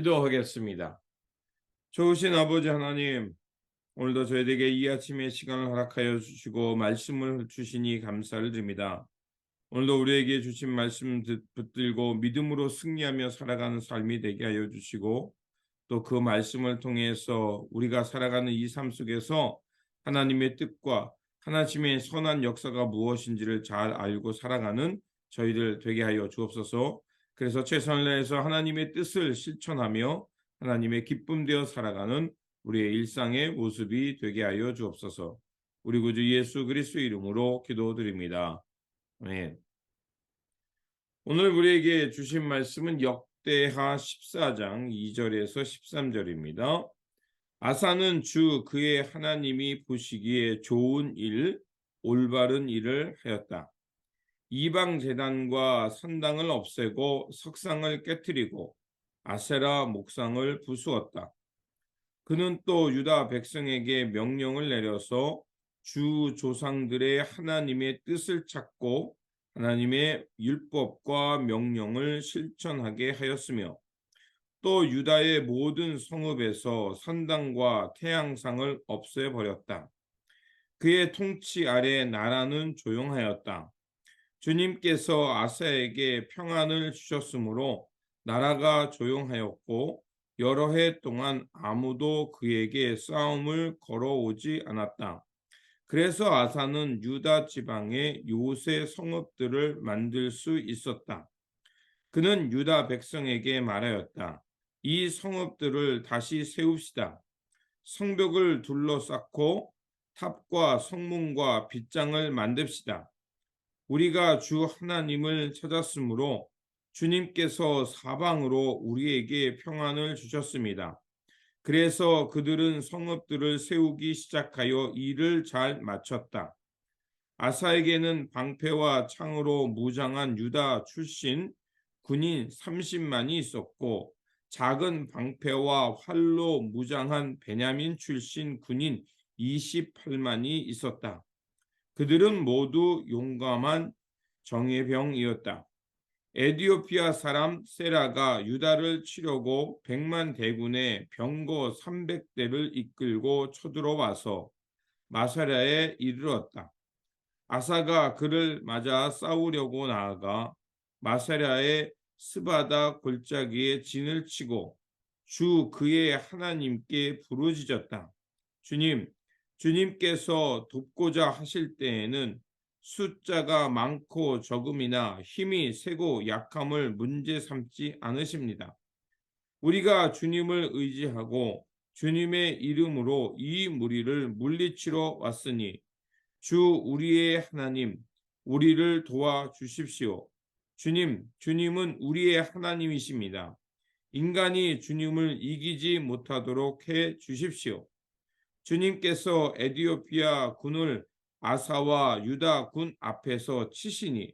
기도하겠습니다. 좋으신 아버지 하나님, 오늘도 저희에게 이 아침의 시간을 허락하여 주시고 말씀을 주시니 감사를 드립니다. 오늘도 우리에게 주신 말씀 붙들고 믿음으로 승리하며 살아가는 삶이 되게 하여 주시고, 또 그 말씀을 통해서 우리가 살아가는 이 삶 속에서 하나님의 뜻과 하나님의 선한 역사가 무엇인지를 잘 알고 살아가는 저희들 되게 하여 주옵소서. 그래서 최선을 다해서 하나님의 뜻을 실천하며 하나님의 기쁨 되어 살아가는 우리의 일상의 모습이 되게 하여 주옵소서. 우리 구주 예수 그리스도의 이름으로 기도드립니다. 아멘. 오늘 우리에게 주신 말씀은 역대하 14장 2절에서 13절입니다. 아사는 주 그의 하나님이 보시기에 좋은 일, 올바른 일을 하였다. 이방 제단과 산당을 없애고 석상을 깨뜨리고 아세라 목상을 부수었다. 그는 또 유다 백성에게 명령을 내려서 주 조상들의 하나님의 뜻을 찾고 하나님의 율법과 명령을 실천하게 하였으며, 또 유다의 모든 성읍에서 산당과 태양상을 없애버렸다. 그의 통치 아래 나라는 조용하였다. 주님께서 아사에게 평안을 주셨으므로 나라가 조용하였고 여러 해 동안 아무도 그에게 싸움을 걸어오지 않았다. 그래서 아사는 유다 지방에 요새 성읍들을 만들 수 있었다. 그는 유다 백성에게 말하였다. 이 성읍들을 다시 세웁시다. 성벽을 둘러싸고 탑과 성문과 빗장을 만듭시다. 우리가 주 하나님을 찾았으므로 주님께서 사방으로 우리에게 평안을 주셨습니다. 그래서 그들은 성읍들을 세우기 시작하여 일을 잘 마쳤다. 아사에게는 방패와 창으로 무장한 유다 출신 군인 30만이 있었고, 작은 방패와 활로 무장한 베냐민 출신 군인 28만이 있었다. 그들은 모두 용감한 정예병이었다. 에디오피아 사람 세라가 유다를 치려고 100만 대군의 병거 300대를 이끌고 쳐들어와서 마사랴에 이르렀다. 아사가 그를 맞아 싸우려고 나아가 마사랴의 스바다 골짜기에 진을 치고 주 그의 하나님께 부르짖었다. 주님께서 돕고자 하실 때에는 숫자가 많고 적음이나 힘이 세고 약함을 문제 삼지 않으십니다. 우리가 주님을 의지하고 주님의 이름으로 이 무리를 물리치러 왔으니 주 우리의 하나님, 우리를 도와주십시오. 주님은 우리의 하나님이십니다. 인간이 주님을 이기지 못하도록 해 주십시오. 주님께서 에디오피아 군을 아사와 유다 군 앞에서 치시니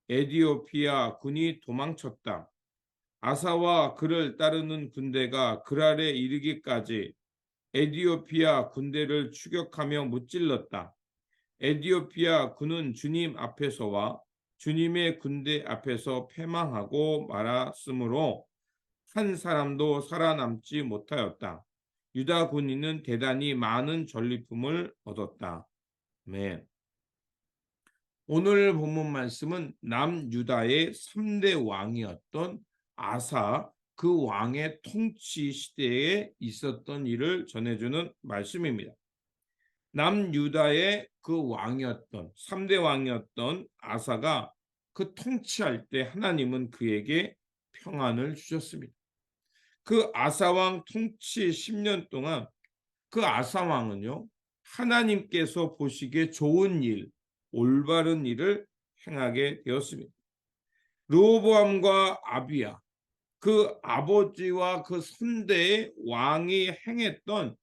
에디오피아 군이 도망쳤다. 아사와 그를 따르는 군대가 그랄에 이르기까지 에디오피아 군대를 추격하며 무찔렀다. 에디오피아 군은 주님 앞에서와 주님의 군대 앞에서 패망하고 말았으므로 한 사람도 살아남지 못하였다. 유다 군인은 대단히 많은 전리품을 얻었다. 네. 오늘 본문 말씀은 남유다의 3대 왕이었던 아사, 그 왕의 통치 시대에 있었던 일을 전해주는 말씀입니다. 남유다의 그 왕이었던 3대 왕이었던 아사가 그 통치할 때 하나님은 그에게 평안을 주셨습니다. 그 아사왕 통치 10년 동안 그 아사왕은요, 하나님께서 보시기에 좋은 일, 올바른 일을 행하게 되었습니다. 르호보암과 아비야, 그 아버지와 그 선대의 왕이 행했던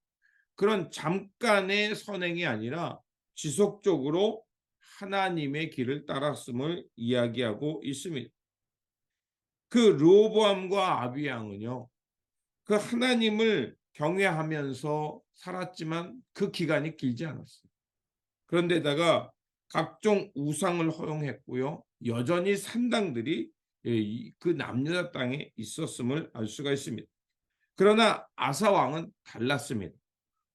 그런 잠깐의 선행이 아니라 지속적으로 하나님의 길을 따랐음을 이야기하고 있습니다. 그 르호보암과 아비야는요, 그 하나님을 경외하면서 살았지만 그 기간이 길지 않았어요. 그런데다가 각종 우상을 허용했고요. 여전히 산당들이 그 남유다 땅에 있었음을 알 수가 있습니다. 그러나 아사 왕은 달랐습니다.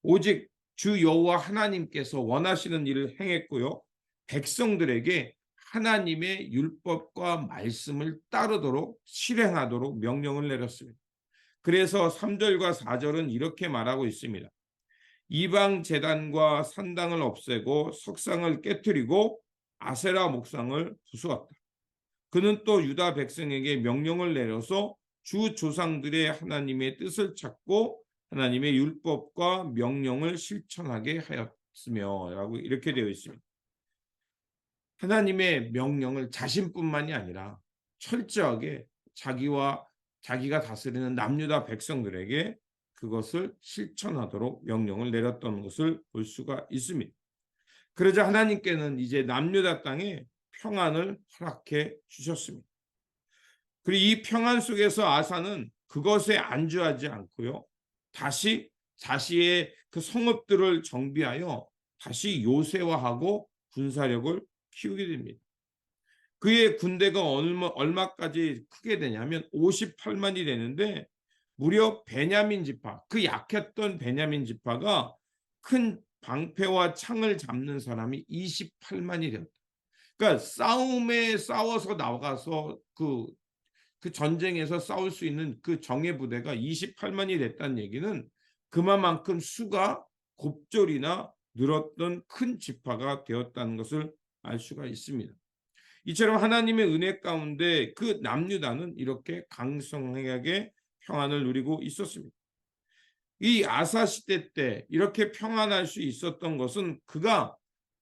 오직 주 여호와 하나님께서 원하시는 일을 행했고요. 백성들에게 하나님의 율법과 말씀을 따르도록 실행하도록 명령을 내렸습니다. 그래서 3절과 4절은 이렇게 말하고 있습니다. 이방 제단과 산당을 없애고 석상을 깨뜨리고 아세라 목상을 부수었다. 그는 또 유다 백성에게 명령을 내려서 주 조상들의 하나님의 뜻을 찾고 하나님의 율법과 명령을 실천하게 하였으며 라고 이렇게 되어 있습니다. 하나님의 명령을 자신뿐만이 아니라 철저하게 자기가 다스리는 남유다 백성들에게 그것을 실천하도록 명령을 내렸던 것을 볼 수가 있습니다. 그러자 하나님께는 이제 남유다 땅에 평안을 허락해 주셨습니다. 그리고 이 평안 속에서 아사는 그것에 안주하지 않고요. 다시 자신의 그 성읍들을 정비하여 다시 요새화하고 군사력을 키우게 됩니다. 그의 군대가 얼마까지 크게 되냐면 58만이 되는데 무려 베냐민 지파, 그 약했던 베냐민 지파가 큰 방패와 창을 잡는 사람이 28만이 되었다. 그러니까 싸움에 싸워서 나가서 그 전쟁에서 싸울 수 있는 그 정예 부대가 28만이 됐다는 얘기는 그만큼 수가 곱절이나 늘었던 큰 지파가 되었다는 것을 알 수가 있습니다. 이처럼 하나님의 은혜 가운데 그 남유다는 이렇게 강성하게 평안을 누리고 있었습니다. 이 아사 시대 때 이렇게 평안할 수 있었던 것은 그가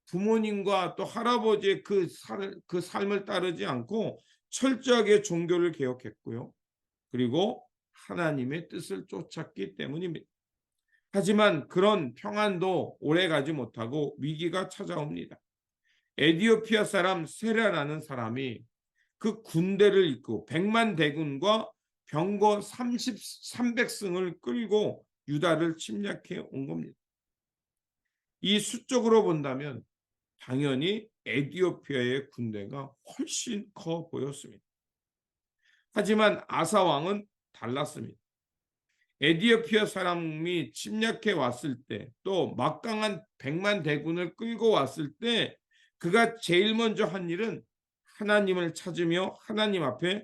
부모님과 또 할아버지의 그 삶을 따르지 않고 철저하게 종교를 개혁했고요. 그리고 하나님의 뜻을 쫓았기 때문입니다. 하지만 그런 평안도 오래가지 못하고 위기가 찾아옵니다. 에디오피아 사람 세라라는 사람이 그 군대를 이끌고 100만 대군과 병거 300승을 끌고 유다를 침략해 온 겁니다. 이 수적으로 본다면 당연히 에디오피아의 군대가 훨씬 커 보였습니다. 하지만 아사 왕은 달랐습니다. 에디오피아 사람이 침략해 왔을 때, 또 막강한 100만 대군을 끌고 왔을 때 그가 제일 먼저 한 일은 하나님을 찾으며 하나님 앞에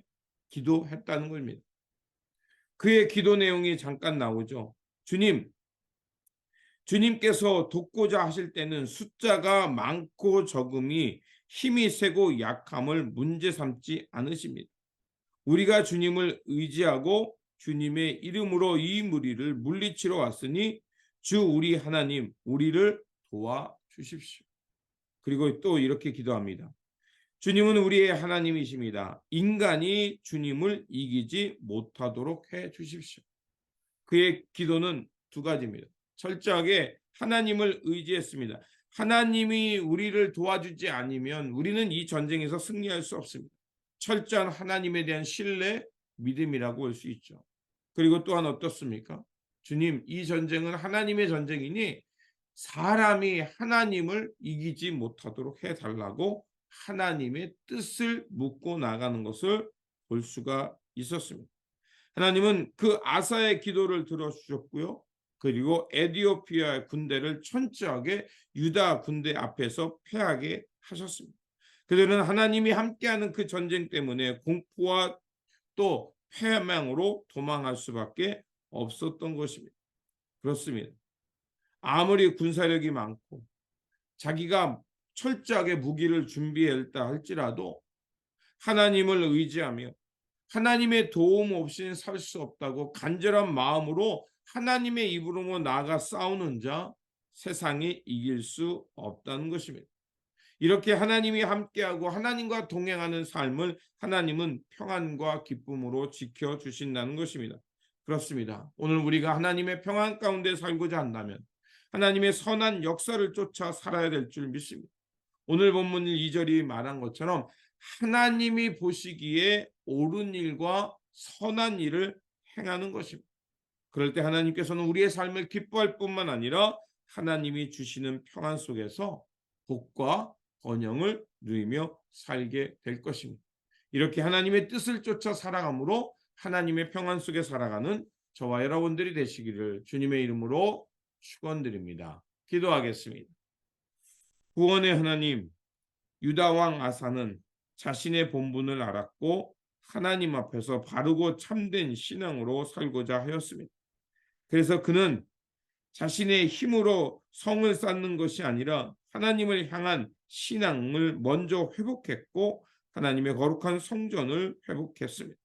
기도했다는 겁니다. 그의 기도 내용이 잠깐 나오죠. 주님께서 돕고자 하실 때는 숫자가 많고 적음이 힘이 세고 약함을 문제 삼지 않으십니다. 우리가 주님을 의지하고 주님의 이름으로 이 무리를 물리치러 왔으니 주 우리 하나님 우리를 도와주십시오. 그리고 또 이렇게 기도합니다. 주님은 우리의 하나님이십니다. 인간이 주님을 이기지 못하도록 해 주십시오. 그의 기도는 두 가지입니다. 철저하게 하나님을 의지했습니다. 하나님이 우리를 도와주지 않으면 우리는 이 전쟁에서 승리할 수 없습니다. 철저한 하나님에 대한 신뢰, 믿음이라고 볼 수 있죠. 그리고 또한 어떻습니까? 주님, 이 전쟁은 하나님의 전쟁이니 사람이 하나님을 이기지 못하도록 해달라고 하나님의 뜻을 묻고 나가는 것을 볼 수가 있었습니다. 하나님은 그 아사의 기도를 들어주셨고요. 그리고 에디오피아 군대를 철저하게 유다 군대 앞에서 패하게 하셨습니다. 그들은 하나님이 함께하는 그 전쟁 때문에 공포와 또 패망으로 도망할 수밖에 없었던 것입니다. 그렇습니다. 아무리 군사력이 많고 자기가 철저하게 무기를 준비했다 할지라도 하나님을 의지하며 하나님의 도움 없이는 살 수 없다고 간절한 마음으로 하나님의 입으로 나아가 싸우는 자 세상이 이길 수 없다는 것입니다. 이렇게 하나님이 함께하고 하나님과 동행하는 삶을 하나님은 평안과 기쁨으로 지켜주신다는 것입니다. 그렇습니다. 오늘 우리가 하나님의 평안 가운데 살고자 한다면 하나님의 선한 역사를 쫓아 살아야 될 줄 믿습니다. 오늘 본문 2절이 말한 것처럼 하나님이 보시기에 옳은 일과 선한 일을 행하는 것입니다. 그럴 때 하나님께서는 우리의 삶을 기뻐할 뿐만 아니라 하나님이 주시는 평안 속에서 복과 번영을 누리며 살게 될 것입니다. 이렇게 하나님의 뜻을 쫓아 살아감으로 하나님의 평안 속에 살아가는 저와 여러분들이 되시기를 주님의 이름으로 축원드립니다. 기도하겠습니다. 구원의 하나님, 유다 왕 아사는 자신의 본분을 알았고 하나님 앞에서 바르고 참된 신앙으로 살고자 하였습니다. 그래서 그는 자신의 힘으로 성을 쌓는 것이 아니라 하나님을 향한 신앙을 먼저 회복했고 하나님의 거룩한 성전을 회복했습니다.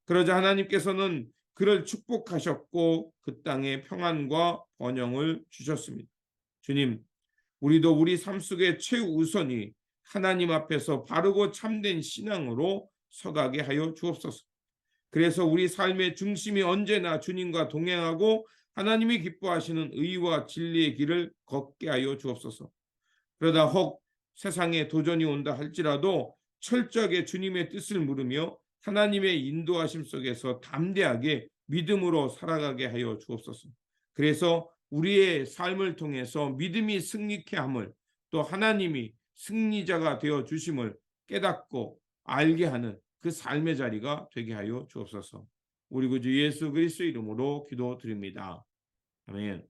그러자 하나님께서는 그를 축복하셨고 그 땅에 평안과 번영을 주셨습니다. 주님, 우리도 우리 삶 속의 최우선이 하나님 앞에서 바르고 참된 신앙으로 서가게 하여 주옵소서. 그래서 우리 삶의 중심이 언제나 주님과 동행하고 하나님이 기뻐하시는 의와 진리의 길을 걷게 하여 주옵소서. 그러다 혹 세상에 도전이 온다 할지라도 철저하게 주님의 뜻을 물으며 하나님의 인도하심 속에서 담대하게 믿음으로 살아가게 하여 주옵소서. 그래서 우리의 삶을 통해서 믿음이 승리케 함을, 또 하나님이 승리자가 되어 주심을 깨닫고 알게 하는 그 삶의 자리가 되게 하여 주옵소서. 우리 구주 예수 그리스도 이름으로 기도드립니다. 아멘.